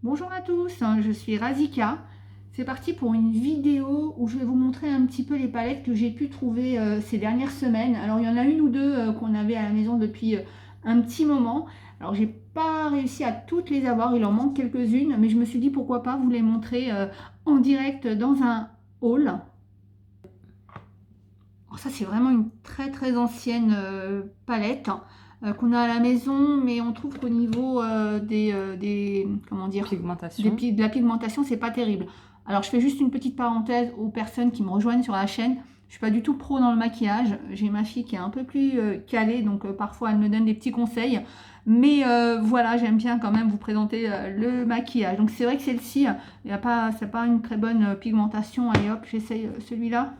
Bonjour à tous, je suis Razika. C'est parti pour une vidéo où je vais vous montrer un petit peu les palettes que j'ai pu trouver ces dernières semaines. Alors il y en a une ou deux qu'on avait à la maison depuis un petit moment. Alors j'ai pas réussi à toutes les avoir, il en manque quelques-unes, mais je me suis dit pourquoi pas vous les montrer en direct dans un haul. Alors ça c'est vraiment une très ancienne palette qu'on a à la maison, mais on trouve qu'au niveau comment dire, Pigmentation. de la pigmentation, c'est pas terrible. Alors je fais juste une petite parenthèse aux personnes qui me rejoignent sur la chaîne. Je suis pas du tout pro dans le maquillage. J'ai ma fille qui est un peu plus calée, donc parfois elle me donne des petits conseils. Mais voilà, j'aime bien quand même vous présenter le maquillage. Donc c'est vrai que celle-ci, il y a pas, c'est pas une très bonne pigmentation. Allez hop, j'essaye celui-là.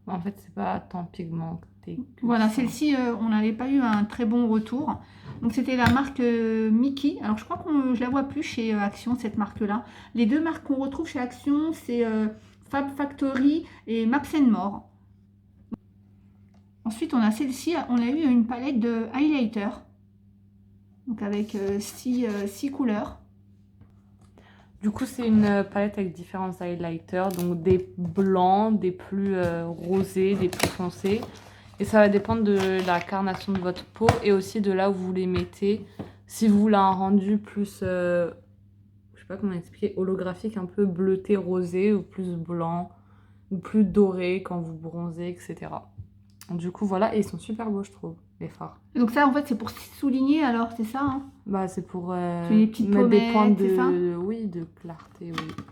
En fait, c'est pas tant pigmenté que voilà, ça. celle-ci, on n'avait pas eu un très bon retour. Donc c'était la marque Mickey. Alors je crois que je la vois plus chez Action, cette marque-là. Les deux marques qu'on retrouve chez Action, c'est Fab Factory et Max More. Ensuite, on a celle-ci, on a eu une palette de highlighter. Donc avec 6 couleurs. Du coup, c'est une palette avec différents highlighters, donc des blancs, des plus rosés, des plus foncés. Et ça va dépendre de la carnation de votre peau et aussi de là où vous les mettez. Si vous voulez un rendu plus, je sais pas comment expliquer, holographique, un peu bleuté, rosé, ou plus blanc, ou plus doré quand vous bronzez, etc. Du coup, voilà, et ils sont super beaux, je trouve, les fards. Et donc ça, en fait, c'est pour souligner, alors, c'est ça, hein? Bah, c'est pour Les petites mettre des points pommettes, c'est ça? oui, de clarté, oui.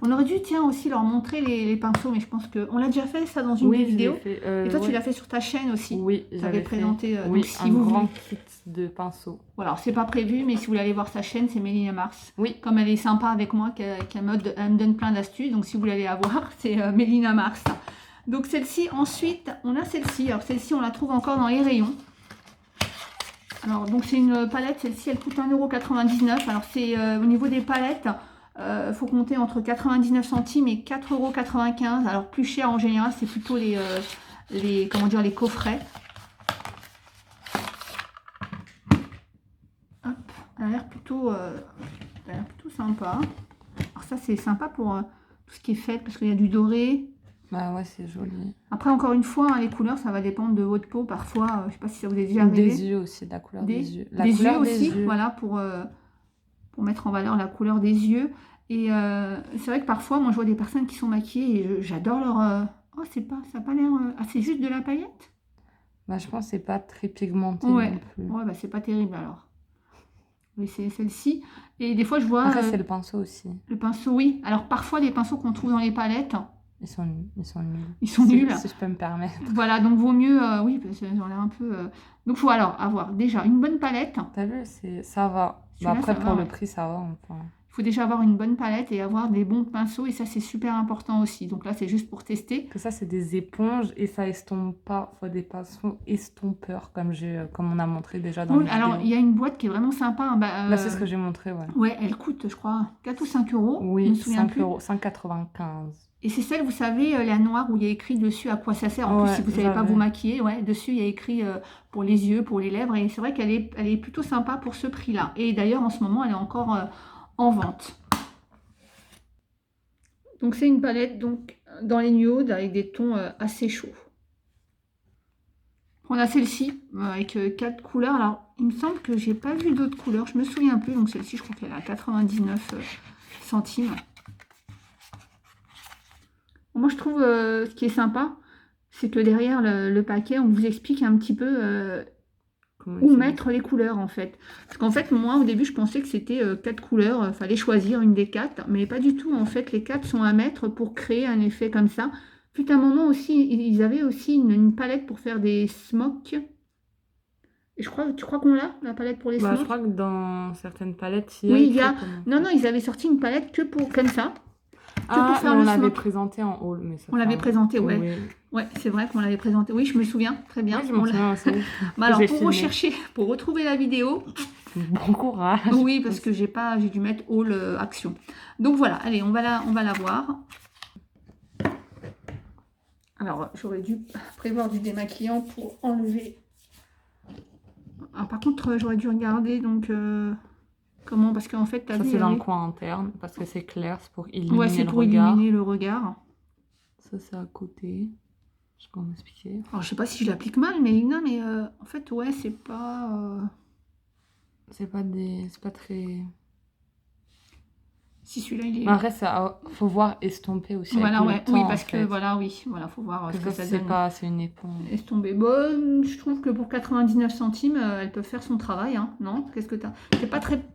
On aurait dû, tiens, aussi leur montrer les pinceaux, mais je pense qu'on l'a déjà fait ça dans une des vidéos. Fait, et toi, tu ouais. l'as fait sur ta chaîne aussi. Oui, Tu avais présenté. oui, Donc, si un vous grand voulez. kit de pinceaux. Voilà, alors c'est pas prévu, mais si vous voulez aller voir sa chaîne, c'est Mélina Mars. Oui. Comme elle est sympa avec moi, elle me donne plein d'astuces. Donc, si vous voulez aller la voir, c'est Mélina Mars. Donc, celle-ci, ensuite, on a celle-ci. Alors, celle-ci, on la trouve encore dans les rayons. Alors, donc, c'est une palette. Celle-ci, elle coûte 1,99 €. Alors, c'est au niveau des palettes. Faut compter entre 99 centimes et 4,95 €. Alors plus cher en général, c'est plutôt comment dire, les coffrets. Hop, elle a l'air plutôt sympa. Alors ça c'est sympa pour tout ce qui est fait parce qu'il y a du doré. Bah ouais, c'est joli. Après encore une fois, hein, les couleurs ça va dépendre de votre peau. Parfois, je sais pas si ça vous est déjà arrivé. Des yeux aussi, la couleur des yeux. La des couleur yeux aussi, des yeux. voilà pour mettre en valeur la couleur des yeux. Et c'est vrai que parfois, moi, je vois des personnes qui sont maquillées et j'adore leur... Oh, ça n'a pas l'air... Ah, c'est juste de la paillette? Bah, je pense que c'est pas très pigmenté Ouais. non plus. Ouais, bah c'est pas terrible alors. Oui, c'est celle-ci. Et des fois, je vois... Après, c'est le pinceau aussi. Le pinceau, oui. Alors, parfois, les pinceaux qu'on trouve dans les palettes... Ils sont nuls. Ils sont nuls. Si je peux me permettre. Voilà, donc vaut mieux... oui, parce qu'ils ont l'air un peu... Donc, il faut alors avoir déjà une bonne palette. T'as vu, ça va. Bah, après, pour le prix, ça va. Enfin. Il faut déjà avoir une bonne palette et avoir des bons pinceaux. Et ça, c'est super important aussi. Donc là, c'est juste pour tester. Que ça, c'est des éponges et ça estompe pas. Il faut des pinceaux estompeurs, comme on a montré déjà dans les vidéos. Alors, il y a une boîte qui est vraiment sympa. Là, c'est ce que j'ai montré, ouais. Ouais, elle coûte, je crois, 4 ou 5 €. Oui, je me souviens 5 €, 5,95 €. Et c'est celle, vous savez, la noire où il y a écrit dessus à quoi ça sert. En plus, si vous ne savez pas vous maquiller, ouais, dessus, il y a écrit pour les yeux, pour les lèvres. Et c'est vrai qu'elle est plutôt sympa pour ce prix-là. Et d'ailleurs, en ce moment, elle est encore en vente. Donc, c'est une palette donc, dans les nudes avec des tons assez chauds. On a celle-ci avec 4 couleurs. Alors, il me semble que j'ai pas vu d'autres couleurs. Je me souviens plus. Donc, celle-ci, je crois qu'elle est à 99 centimes. Moi, je trouve ce qui est sympa, c'est que derrière le paquet, on vous explique un petit peu où mettre les couleurs, en fait. Parce qu'en fait, moi, au début, je pensais que c'était 4 couleurs. Il fallait choisir une des 4, mais pas du tout. En fait, les 4 sont à mettre pour créer un effet comme ça. Puis à un moment aussi, ils avaient aussi une palette pour faire des smokes. Et tu crois qu'on l'a, la palette pour les smokes? Je crois que dans certaines palettes, oui, il y a... Non, ils avaient sorti une palette que pour comme ça. On l'avait présenté en haul. Mais on l'avait présenté, ouais. Oui. Ouais, c'est vrai qu'on l'avait présenté. Oui, je me souviens, très bien. Oui, je me souviens aussi. Bah alors, pour rechercher, pour retrouver la vidéo... Bon courage. Oui, parce que j'ai dû mettre haul action. Donc voilà, allez, on va la voir. Alors, j'aurais dû prévoir du démaquillant pour enlever Alors, par contre, j'aurais dû regarder, donc, comment, parce qu'en fait, t'as Ça, vu, c'est il y dans le avait... coin interne, parce que c'est clair, c'est pour Ouais, illuminer c'est le pour regard. illuminer le regard. Ça, c'est à côté. Je peux en expliquer. Alors, je sais pas si je l'applique mal, mais non, mais en fait, ouais, c'est pas... C'est pas très... Si celui-là, il est... Mais après, ça, faut voir estomper aussi Voilà, avec ouais, le temps, oui, en parce que, fait. voilà, oui, voilà, faut voir ce Que que ça, ça c'est donne. pas... C'est une éponge. Laisse tomber. Bon, je trouve que pour 99 centimes, elle peut faire son travail, hein. Non? Qu'est-ce que t'as?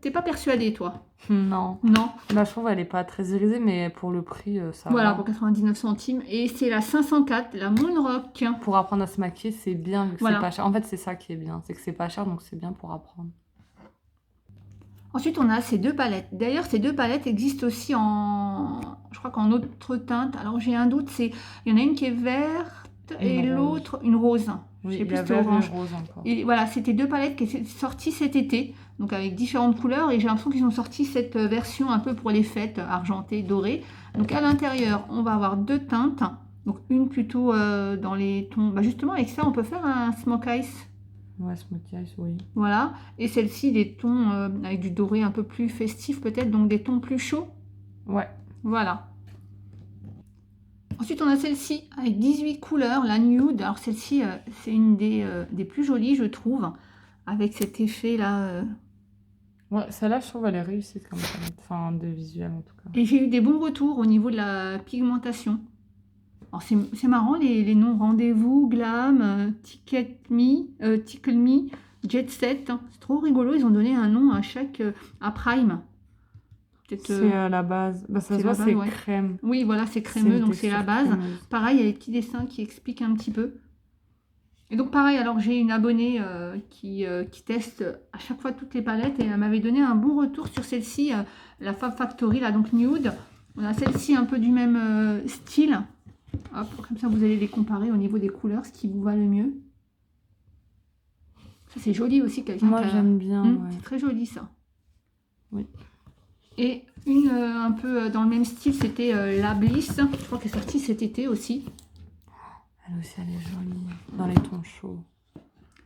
T'es pas persuadée, toi? Non. Non? Là, je trouve elle est pas très irisée, mais pour le prix, ça Voilà, va. pour 99 centimes. Et c'est la 504, la Moonrock. Pour apprendre à se maquiller, c'est bien vu que Voilà. c'est pas cher. En fait, c'est ça qui est bien. C'est que c'est pas cher, donc c'est bien pour apprendre. Ensuite, on a ces deux palettes. D'ailleurs, ces deux palettes existent aussi en... Je crois qu'en autre teinte. Alors, j'ai un doute, c'est... Il y en a une qui est verte et Une rose. l'autre, une rose. Je Oui, sais il y plus a si c'était vert et orange. rose encore. Et voilà, c'était deux palettes qui sont sorties cet été, donc avec différentes couleurs, et j'ai l'impression qu'ils ont sorti cette version un peu pour les fêtes, argentée, dorée. Donc à l'intérieur, on va avoir deux teintes, donc une plutôt dans les tons... Bah justement, avec ça, on peut faire un smoke ice. Ouais, smokey eyes, oui. Voilà, et celle-ci, des tons avec du doré un peu plus festif peut-être, donc des tons plus chauds. Ouais. Voilà. Ensuite, on a celle-ci avec 18 couleurs, la nude. Alors celle-ci, c'est une des plus jolies, je trouve, avec cet effet-là. Ouais, celle-là, je trouve elle est réussie comme ça. Enfin, de visuel en tout cas. Et j'ai eu des bons retours au niveau de la pigmentation. Alors c'est marrant, les noms Rendez-vous, Glam, Ticket Me, Tickle Me, Jet Set. Hein. C'est trop rigolo, ils ont donné un nom à chaque... à Prime. C'est la base. Bah, ça se voit, c'est ouais. crème. Oui, voilà, c'est crémeux, donc c'est la base. Crémeuse. Pareil, il y a les petits dessins qui expliquent un petit peu. Et donc pareil, alors j'ai une abonnée qui teste à chaque fois toutes les palettes et elle m'avait donné un bon retour sur celle-ci, la Fab Factory, là, donc nude. On a celle-ci un peu du même style. Hop, comme ça vous allez les comparer au niveau des couleurs, ce qui vous va le mieux. Ça c'est joli aussi, quelqu'un. Moi j'aime bien. Ouais. C'est très joli ça. Oui. Et une un peu dans le même style, c'était la Bliss. Je crois qu'elle est sortie cet été aussi. Elle aussi, elle est jolie. Dans les tons chauds.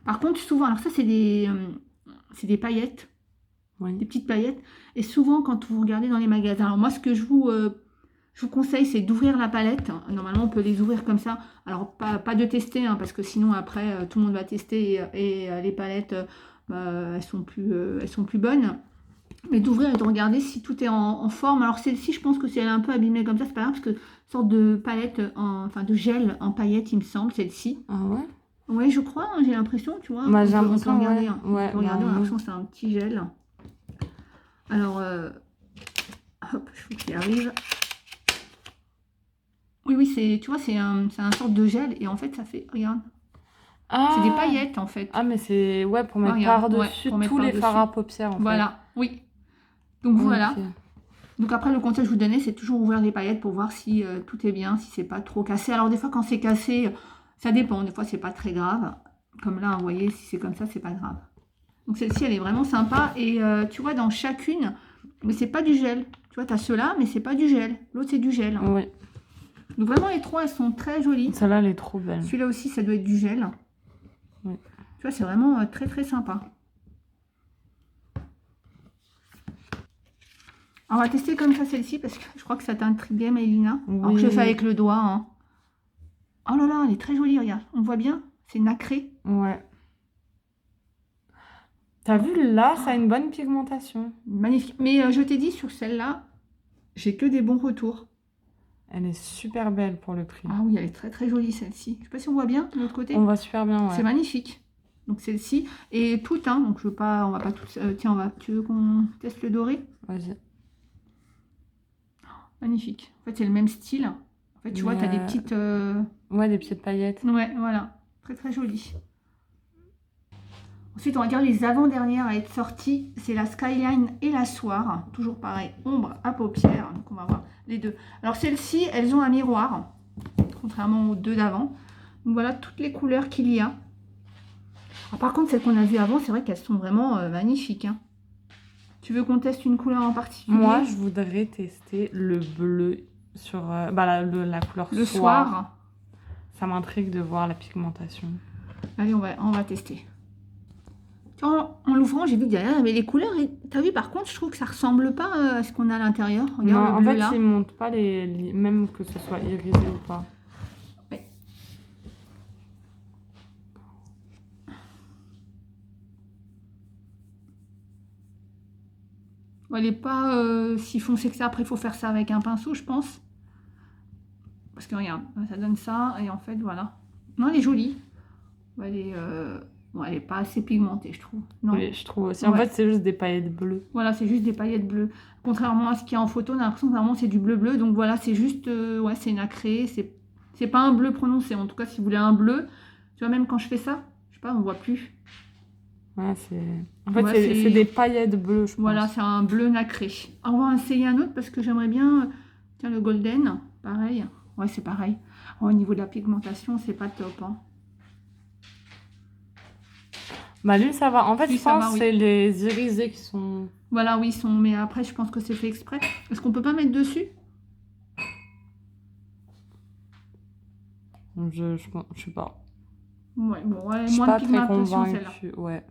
Par contre, souvent, alors ça, c'est des paillettes. Oui. Des petites paillettes. Et souvent, quand vous regardez dans les magasins, alors moi, ce que je vous conseille, c'est d'ouvrir la palette. Normalement, on peut les ouvrir comme ça. Alors, pas de tester, hein, parce que sinon, après, tout le monde va tester et les palettes, elles sont plus bonnes. Mais d'ouvrir et de regarder si tout est en forme. Alors celle-ci, je pense que si elle est un peu abîmée comme ça, c'est pas grave, parce que une sorte de palette, enfin de gel en paillettes, il me semble, celle-ci. Ah ouais? Ouais, je crois, hein, j'ai l'impression, tu vois. Bah, j'ai on peut l'impression, regarder, ouais. hein. Ouais, On peut regarder, on a bah, l'impression que c'est un petit gel. Alors, hop, je faut qu'il arrive. Oui, c'est, tu vois, c'est un sorte de gel, et en fait, ça fait, regarde. Ah. C'est des paillettes, en fait. Ah, mais c'est, ouais, pour mettre Regarde, par-dessus pour mettre tous les par-dessus. fards à paupières, en fait. Voilà, oui. Donc voilà. Ok. Donc après, le conseil que je vous donnais, c'est toujours ouvrir les paillettes pour voir si tout est bien, si c'est pas trop cassé. Alors des fois, quand c'est cassé, ça dépend. Des fois, c'est pas très grave. Comme là, vous voyez, si c'est comme ça, c'est pas grave. Donc celle-ci, elle est vraiment sympa. Et tu vois, dans chacune, mais c'est pas du gel. Tu vois, tu as ceux-là, mais c'est pas du gel. L'autre, c'est du gel. Oui. Donc vraiment, les trois, elles sont très jolies. Celle-là, elle est trop belle. Celui-là aussi, ça doit être du gel. Oui. Tu vois, c'est vraiment très, très sympa. On va tester comme ça celle-ci parce que je crois que ça t'intriguait, Maëlina. Oui. Alors que je le fais avec le doigt. Hein. Oh là là, elle est très jolie, regarde. On voit bien, c'est nacré. Ouais. T'as vu, là, ça a une bonne pigmentation. Magnifique. Mais je t'ai dit, sur celle-là, j'ai que des bons retours. Elle est super belle pour le prix. Ah oui, elle est très très jolie celle-ci. Je sais pas si on voit bien de l'autre côté. On voit super bien, ouais. C'est magnifique. Donc celle-ci. Et toutes, hein. Donc je veux pas, on va pas toutes. Tiens, tu veux qu'on teste le doré? Vas-y. Magnifique. En fait, c'est le même style. En fait, tu vois, tu as des petites... Ouais, des petites paillettes. Ouais, voilà. Très, très joli. Ensuite, on regarde les avant-dernières à être sorties. C'est la Skyline et la Soir. Toujours pareil, ombre à paupières. Donc, on va voir les deux. Alors, celles-ci, elles ont un miroir. Contrairement aux deux d'avant. Donc, voilà toutes les couleurs qu'il y a. Alors, par contre, celles qu'on a vues avant, c'est vrai qu'elles sont vraiment magnifiques. Hein. Tu veux qu'on teste une couleur en particulier? Moi, je voudrais tester le bleu sur la couleur le soir. soir. Ça m'intrigue de voir la pigmentation. Allez, on va tester. En l'ouvrant, j'ai vu que derrière, il y avait les couleurs. Et t'as vu, par contre, je trouve que ça ressemble pas à ce qu'on a à l'intérieur. Non, Regarde le en bleu fait, là. ils montent pas même que ce soit irisé ou pas. Ouais. Elle n'est pas si foncée que ça. Après, il faut faire ça avec un pinceau, je pense. Parce que regarde, ça donne ça. Et en fait, voilà. Non, elle est jolie. Bon, elle est pas assez pigmentée, je trouve. Non. Oui, je trouve aussi. En fait, c'est juste des paillettes bleues. Voilà, c'est juste des paillettes bleues. Contrairement à ce qu'il y a en photo, on a l'impression que vraiment c'est du bleu-bleu. Donc voilà, c'est juste, ouais, c'est nacré. C'est pas un bleu prononcé. En tout cas, si vous voulez un bleu, tu vois, même quand je fais ça, je sais pas, on voit plus. Ouais, en fait, c'est des paillettes bleues, je pense. Voilà, c'est un bleu nacré. Alors, on va essayer un autre parce que j'aimerais bien. Tiens, le golden, pareil. Ouais, c'est pareil. Au niveau de la pigmentation, c'est pas top. Hein. Bah, lui, ça va. En fait, Lui, je pense que oui. c'est les irisés qui sont. Voilà, oui, ils sont. Mais après, je pense que c'est fait exprès. Est-ce qu'on peut pas mettre dessus? Je sais pas. Ouais, bon, ouais, Je suis moins pas de très pigmentation, celle-là. convaincue. Ouais.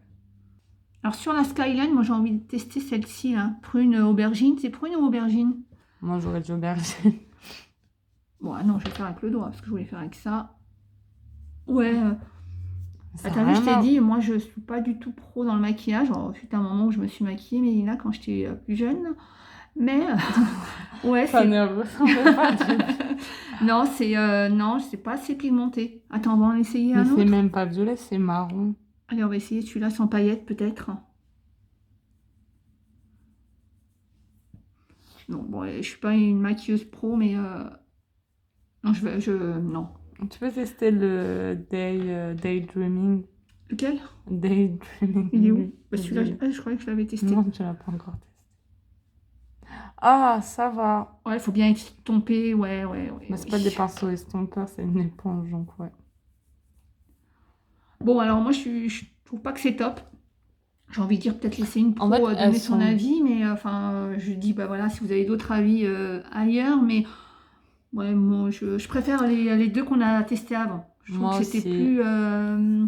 Alors sur la Skyline, moi j'ai envie de tester celle-ci, là. Prune aubergine. C'est prune ou aubergine? Moi j'aurais dit aubergine. Bon, ah non, je vais faire avec le doigt parce que je voulais faire avec ça. Ouais. T'as vu, je t'ai dit, moi je suis pas du tout pro dans le maquillage. C'était un moment où je me suis maquillée, mais là quand j'étais plus jeune. Mais ouais, ça ne ressemble pas du tout. Non, c'est pas assez pigmenté. Attends, on va en essayer un mais autre. c'est même pas violet, c'est marron. Allez, on va essayer celui-là sans paillettes peut-être. Non, bon, je suis pas une maquilleuse pro, mais non, non. Tu peux tester le Daydreaming. Lequel? Daydreaming. Il est où? Bah, celui-là, je croyais que je l'avais testé. Non, tu l'as pas encore testé. Ah, ça va. Ouais, il faut bien estomper, ouais. Mais c'est pas des pinceaux estompeurs, c'est une éponge, donc ouais. Bon, alors moi, je trouve pas que c'est top. J'ai envie de dire peut-être laisser une pro donner son avis, mais enfin, je dis, bah voilà, si vous avez d'autres avis ailleurs, mais ouais, moi, je préfère les deux qu'on a testés avant. Je trouve que c'était plus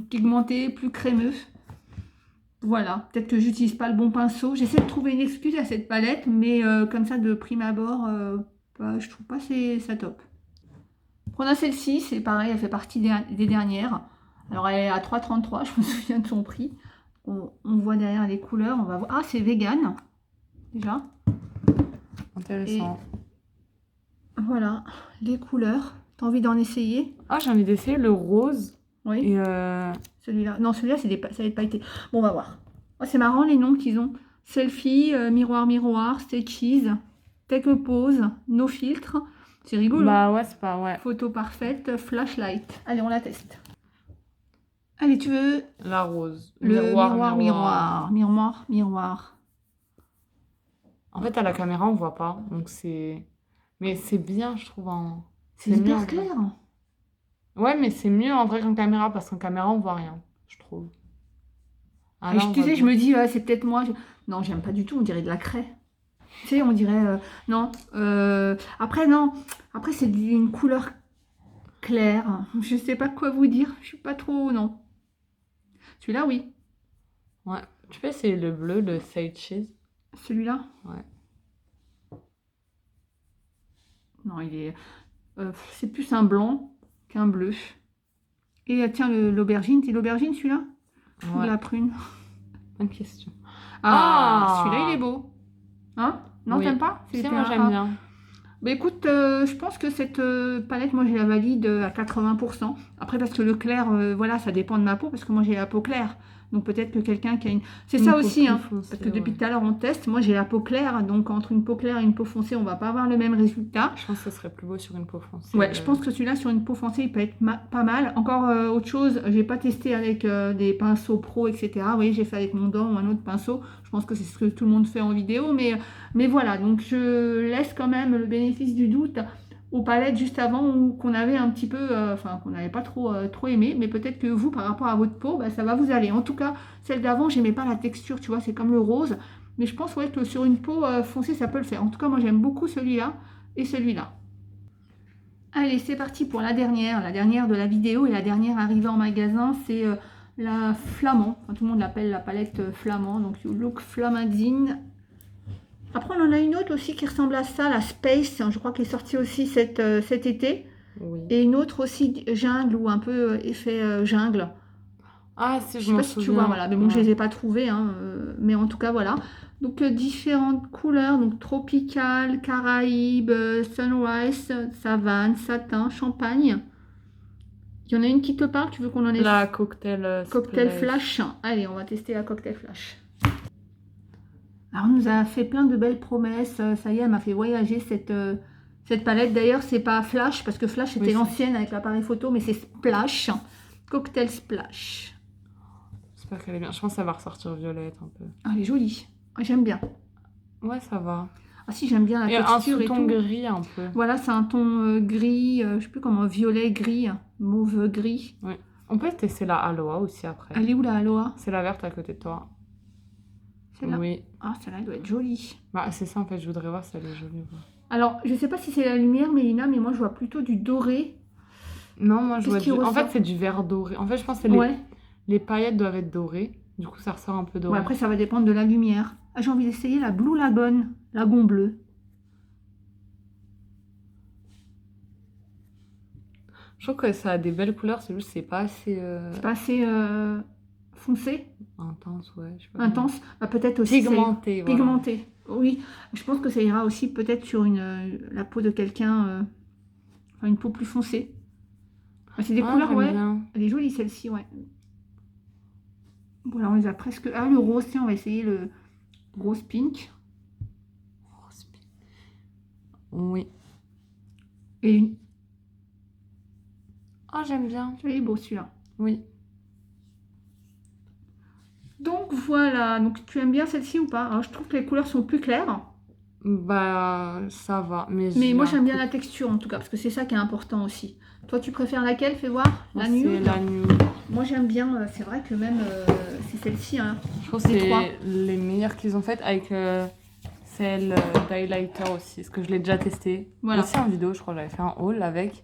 pigmenté, plus crémeux. Voilà, peut-être que j'utilise pas le bon pinceau. J'essaie de trouver une excuse à cette palette, mais comme ça, de prime abord, je trouve pas ça top. Prenons celle-ci, c'est pareil, elle fait partie des dernières. Alors, elle est à 3,33, je me souviens de son prix. On voit derrière les couleurs, on va voir. Ah, c'est vegan, déjà. Intéressant. Et voilà, les couleurs. T'as envie d'en essayer? Ah, j'ai envie d'essayer le rose. Oui. Et celui-là. Non, celui-là, ça va être pailleté. Bon, on va voir. Oh, c'est marrant les noms qu'ils ont. Selfie, miroir, miroir, Stitches, Take a Pose, No Filtre. C'est rigolo. Bah ouais, c'est pas, ouais. Photo parfaite, flashlight. Allez, on la teste. Allez, tu veux? La rose. Le miroir. En fait, à la caméra, on voit pas. Donc c'est... Mais c'est bien, je trouve. C'est hyper clair. Ouais, mais c'est mieux en vrai qu'en caméra, parce qu'en caméra, on voit rien, je trouve. Ah, tu sais, je me dis, c'est peut-être moi. Non, j'aime pas du tout, on dirait de la craie. Tu sais, on dirait... non. Après, non. Après, c'est une couleur claire. Je sais pas quoi vous dire. Je suis pas trop... Non. Celui-là, oui. Ouais. Tu peux essayer le bleu, le Sage Cheese. Celui-là? Ouais. Non, il est... c'est plus un blanc qu'un bleu. Et tiens, l'aubergine. C'est l'aubergine, celui-là? Ouais. Ou la prune? Bonne question. Ah, celui-là, il est beau. Hein? Non, oui. T'aimes pas? C'est moi, j'aime bien. Bah écoute, je pense que cette palette, moi, je la valide à 80%. Après, parce que le clair, voilà, ça dépend de ma peau, parce que moi, j'ai la peau claire. Donc peut-être que quelqu'un qui a une... C'est ça aussi, hein. Foncée, parce que depuis tout à l'heure, on teste. Moi, j'ai la peau claire. Donc entre une peau claire et une peau foncée, on va pas avoir le même résultat. Je pense que ce serait plus beau sur une peau foncée. Ouais, je pense que celui-là, sur une peau foncée, il peut être pas mal. Encore autre chose, j'ai pas testé avec des pinceaux pro, etc. Oui, j'ai fait avec mon dent ou un autre pinceau. Je pense que c'est ce que tout le monde fait en vidéo. Mais voilà, donc je laisse quand même le bénéfice du doute aux palettes juste avant qu'on avait un petit peu, qu'on n'avait pas trop aimé, mais peut-être que vous, par rapport à votre peau, ça va vous aller. En tout cas, celle d'avant, j'aimais pas la texture, tu vois, c'est comme le rose, mais je pense que sur une peau foncée, ça peut le faire. En tout cas, moi, j'aime beaucoup celui-là et celui-là. Allez, c'est parti pour la dernière de la vidéo et la dernière arrivée en magasin, c'est la Flamand. Enfin, tout le monde l'appelle la palette Flamand. Donc You Look Flamandine. Après, on en a une autre aussi qui ressemble à ça, la Space. Je crois qu'elle est sortie aussi cet été. Oui. Et une autre aussi jungle ou un peu effet jungle. Ah, si, Je je sais m'en pas si tu souviens. vois, voilà. Mais bon, je Ouais. les ai pas trouvées, hein, mais en tout cas, voilà. Donc, différentes couleurs. Donc, tropical, Caraïbes, sunrise, savane, satin, champagne. Il y en a une qui te parle, tu veux qu'on en ait La cocktail cocktail splash. flash. Allez, on va tester la cocktail flash. Alors, on nous a fait plein de belles promesses. Ça y est, elle m'a fait voyager cette palette. D'ailleurs, c'est pas flash, parce que flash c'était Oui, l'ancienne avec l'appareil photo, mais c'est splash. Cocktail splash. J'espère qu'elle est bien. Je pense que ça va ressortir violette un peu. Ah, elle est jolie. J'aime bien. Ouais, ça va. Ah si, j'aime bien la Et un texture et sous-ton tout. gris un peu. Voilà, c'est un ton gris, je sais plus comment, violet, gris, mauve, gris. Oui. On peut tester la Aloha aussi après. Elle est où la Aloha? C'est la verte à côté de toi. Celle-là? Oui. Ah, celle-là, elle doit être jolie. Bah, c'est ça en fait, je voudrais voir si elle est jolie ou pas. Alors, je sais pas si c'est la lumière, Mélina, mais moi je vois plutôt du doré. Non, moi je vois Qu'est-ce qui du. En ressort? fait, c'est du vert doré. En fait, je pense que Ouais. les paillettes doivent être dorées. Du coup, ça ressort un peu doré. Ouais, après ça va dépendre de la lumière. Ah, j'ai envie d'essayer la Blue Lagoon, lagon bleu. Je trouve que ça a des belles couleurs, c'est juste c'est pas assez C'est pas assez foncé, intense, ouais. Je sais pas intense. Bah, peut-être aussi pigmenté, c'est voilà. pigmenté. Oui, je pense que ça ira aussi peut-être sur la peau de quelqu'un, enfin une peau plus foncée. Ah, c'est des Ah, couleurs, j'aime ouais. bien. Elle est jolie celle-ci, ouais. Voilà, on les a presque. Ah, le rose, tiens, on va essayer le rose pink. Oui. Et une. Ah, j'aime bien. Il est beau celui-là. Oui. Donc voilà, donc tu aimes bien celle-ci ou pas? Alors, je trouve que les couleurs sont plus claires. Bah, ça va. Mais Moi j'ai j'aime un bien coup- la texture en tout cas, parce que c'est ça qui est important aussi. Toi tu préfères laquelle? Fais voir. Moi, La c'est nude? la nude. Moi j'aime bien, c'est vrai que même c'est celle-ci, hein. Je trouve que Les trois. c'est les meilleures qu'ils ont faites avec celle d'highlighter aussi. Parce que je l'ai déjà testé. Voilà. Aussi en vidéo, je crois que j'avais fait un haul avec.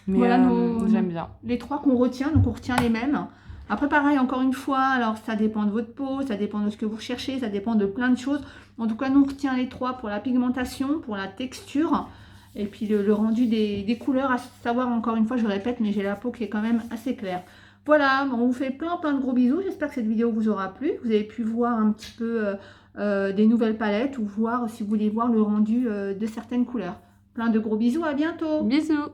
Mais Voilà j'aime bien. les trois qu'on retient, donc on retient les mêmes. Après pareil, encore une fois, alors ça dépend de votre peau, ça dépend de ce que vous recherchez, ça dépend de plein de choses. En tout cas, nous on retient les trois pour la pigmentation, pour la texture, et puis le rendu des couleurs, à savoir encore une fois, je répète, mais j'ai la peau qui est quand même assez claire. Voilà, on vous fait plein de gros bisous, j'espère que cette vidéo vous aura plu. Vous avez pu voir un petit peu des nouvelles palettes, ou voir si vous voulez voir le rendu de certaines couleurs. Plein de gros bisous, à bientôt! Bisous!